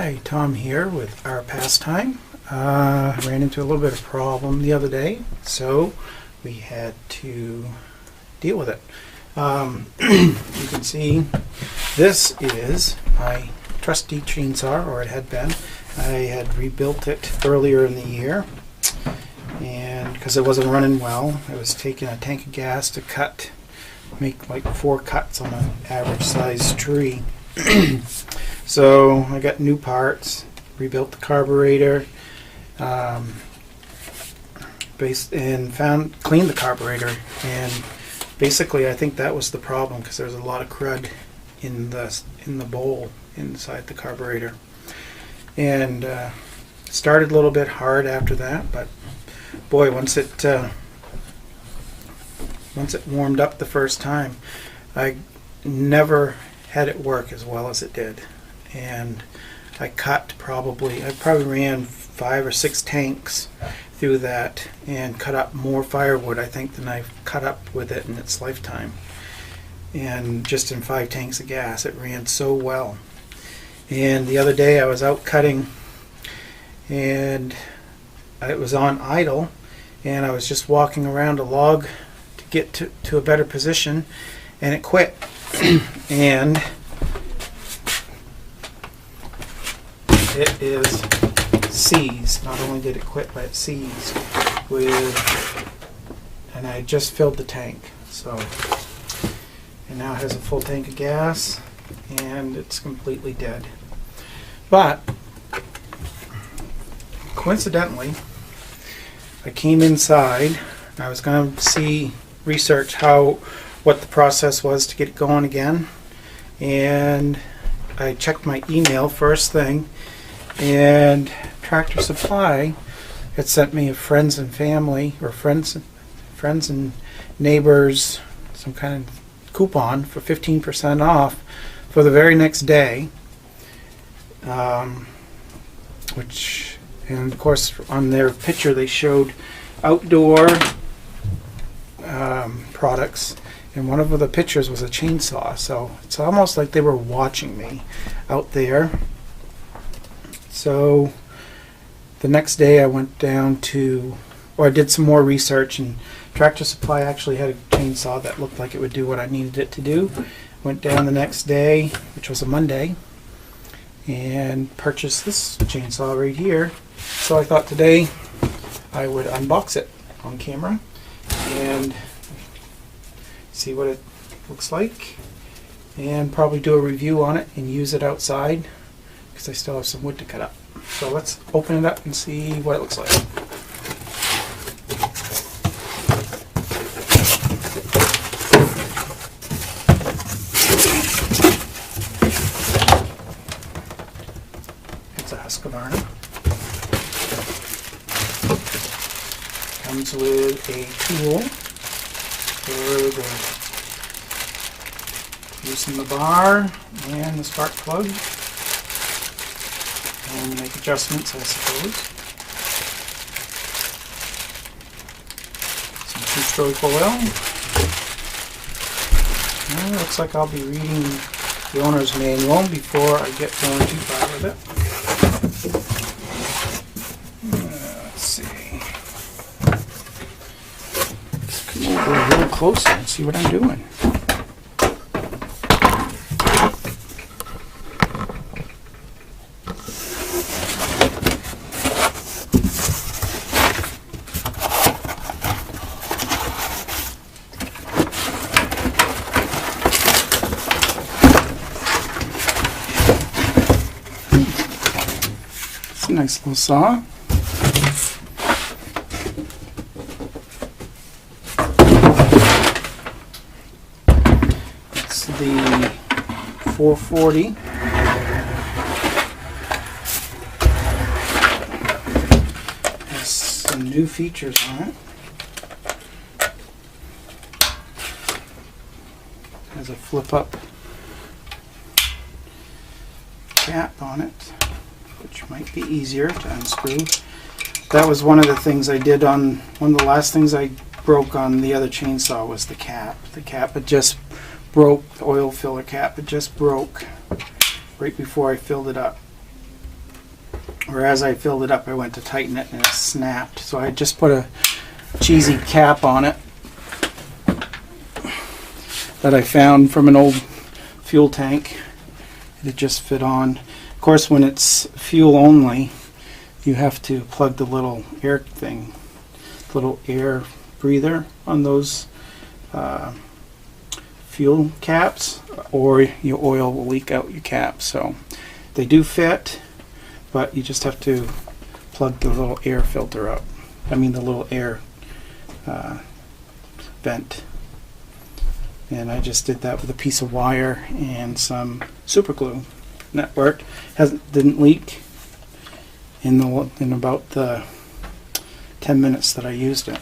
Hi, Tom here with Our Pastime. Ran into a little bit of problem the other day, so we had to deal with it. You can see this is my trusty chainsaw, or it had been. I had rebuilt it earlier in the year, and because it wasn't running well, I was taking a tank of gas to make like 4 cuts on an average sized tree. So I got new parts, rebuilt the carburetor, and cleaned the carburetor, and basically I think that was the problem, because there's a lot of crud in the bowl inside the carburetor, and started a little bit hard after that, but boy, once it warmed up the first time, I never had it work as well as it did. And I probably ran 5 or 6 tanks through that and cut up more firewood, I think, than I've cut up with it in its lifetime. And just in 5 tanks of gas, it ran so well. And the other day I was out cutting, and it was on idle, and I was just walking around a log to get to a better position, and it quit. And it is seized. Not only did it quit, but it seized and I just filled the tank. So, and now it has a full tank of gas, and it's completely dead. But coincidentally, I came inside. I was going to research what the process was to get it going again, and I checked my email first thing, and Tractor Supply had sent me a friends and neighbors some kind of coupon for 15% off for the very next day, and of course on their picture they showed outdoor products, and one of the pictures was a chainsaw, so it's almost like they were watching me out there. So the next day I went down I did some more research, and Tractor Supply actually had a chainsaw that looked like it would do what I needed it to do. Went down the next day, which was a Monday, and purchased this chainsaw right here. So I thought today I would unbox it on camera and see what it looks like, and probably do a review on it and use it outside, because I still have some wood to cut up. So let's open it up and see what it looks like. It's a Husqvarna. Comes with a tool for loosen the bar and the spark plug, and make adjustments, I suppose. Some 2-stroke oil. Well, looks like I'll be reading the owner's manual before I get going too far with it. Let's see. Let's come over a little closer and see what I'm doing. It's a nice little saw. It's the 440. Has some new features on it. Has a flip-up cap on it, which might be easier to unscrew. That was one of the things I did on one of the last things I broke on the other chainsaw, was the cap. The cap had just broke, the oil filler cap had just broke right before I filled it up. Whereas I filled it up, I went to tighten it and it snapped. So I just put a cheesy cap on it that I found from an old fuel tank. It just fit on. Of course, when it's fuel only, you have to plug the little air thing, little air breather on those fuel caps, or your oil will leak out your cap. So they do fit, but you just have to plug the little air filter up. I mean the little air vent. And I just did that with a piece of wire and some super glue. And that worked. Didn't leak in about the 10 minutes that I used it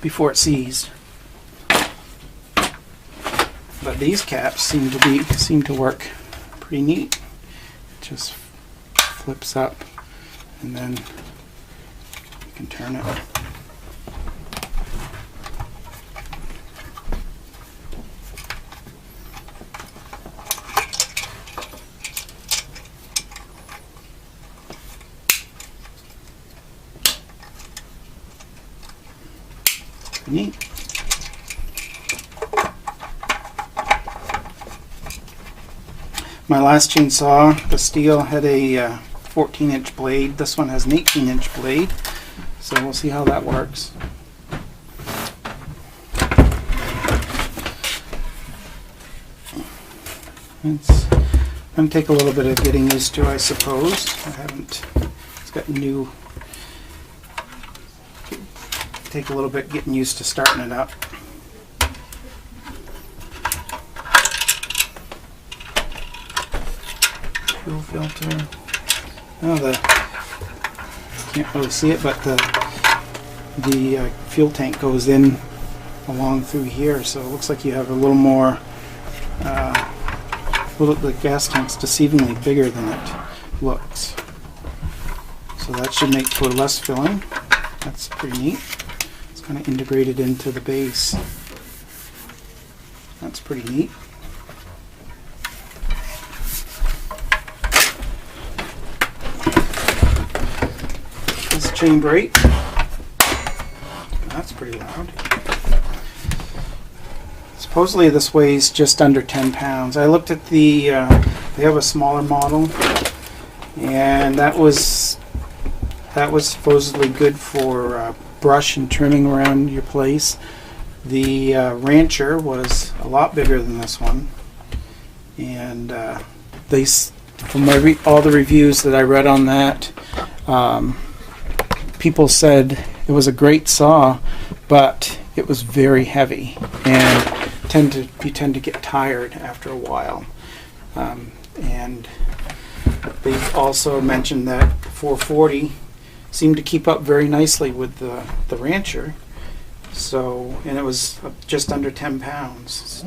before it seized. But these caps seem to work pretty neat. It just flips up and then you can turn it. Neat. My last chainsaw, the steel, had a 14-inch blade. This one has an 18-inch blade, so we'll see how that works. It's going to take a little bit of getting used to, I suppose. It's got take a little bit getting used to starting it up. Fuel filter. Oh, can't really see it, but the fuel tank goes in along through here, so it looks like you have a little more. The gas tank's deceivingly bigger than it looks, so that should make for less filling. That's pretty neat. Kind of integrated into the base. That's pretty neat. This chain brake. That's pretty loud. Supposedly this weighs just under 10 pounds. I looked at they have a smaller model, and that was supposedly good for brush and trimming around your place. The Rancher was a lot bigger than this one, and from all the reviews that I read on that, people said it was a great saw, but it was very heavy and you tend to get tired after a while. And they've also mentioned that the 440 seemed to keep up very nicely with the Rancher. So, and it was just under 10 pounds.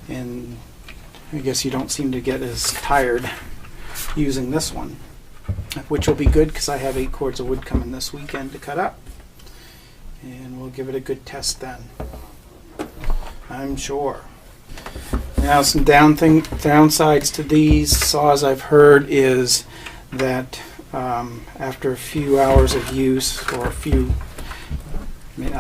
And I guess you don't seem to get as tired using this one, which will be good because I have 8 cords of wood coming this weekend to cut up. And we'll give it a good test then, I'm sure. Now, some downsides to these saws I've heard is that after a few hours of use, or I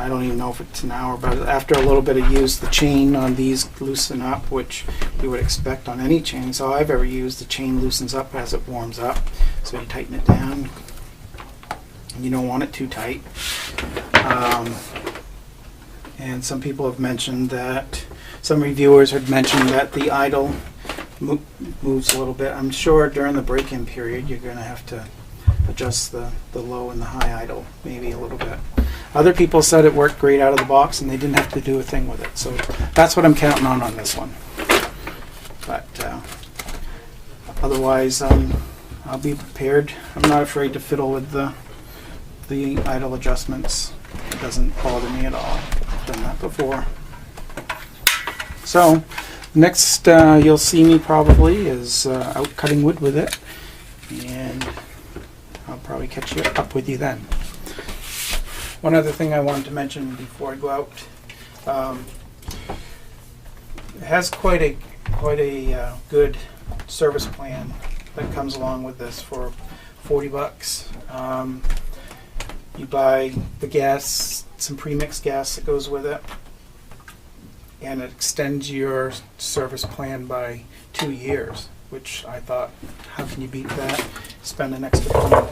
don't even know if it's an hour, but after a little bit of use, the chain on these loosen up, which you would expect on any chainsaw I've ever used. The chain loosens up as it warms up, so you tighten it down. You don't want it too tight. And some people have mentioned that, some reviewers had mentioned that the idle moves a little bit. I'm sure during the break-in period you're going to have to adjust the low and the high idle maybe a little bit. Other people said it worked great out of the box and they didn't have to do a thing with it. So that's what I'm counting on this one. But otherwise, I'll be prepared. I'm not afraid to fiddle with the idle adjustments. It doesn't bother me at all. I've done that before. So next you'll see me probably is out cutting wood with it, and I'll probably catch up with you then. One other thing I wanted to mention before I go out, it has quite a good service plan that comes along with this for 40 bucks. You buy the gas, some pre-mixed gas that goes with it, and it extends your service plan by 2 years, which I thought, how can you beat that? Spend an extra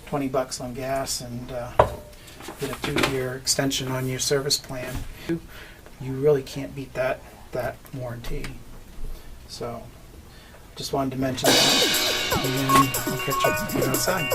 20 bucks on gas and get a 2-year extension on your service plan. You really can't beat that warranty. So just wanted to mention that, and I'll catch up with you outside.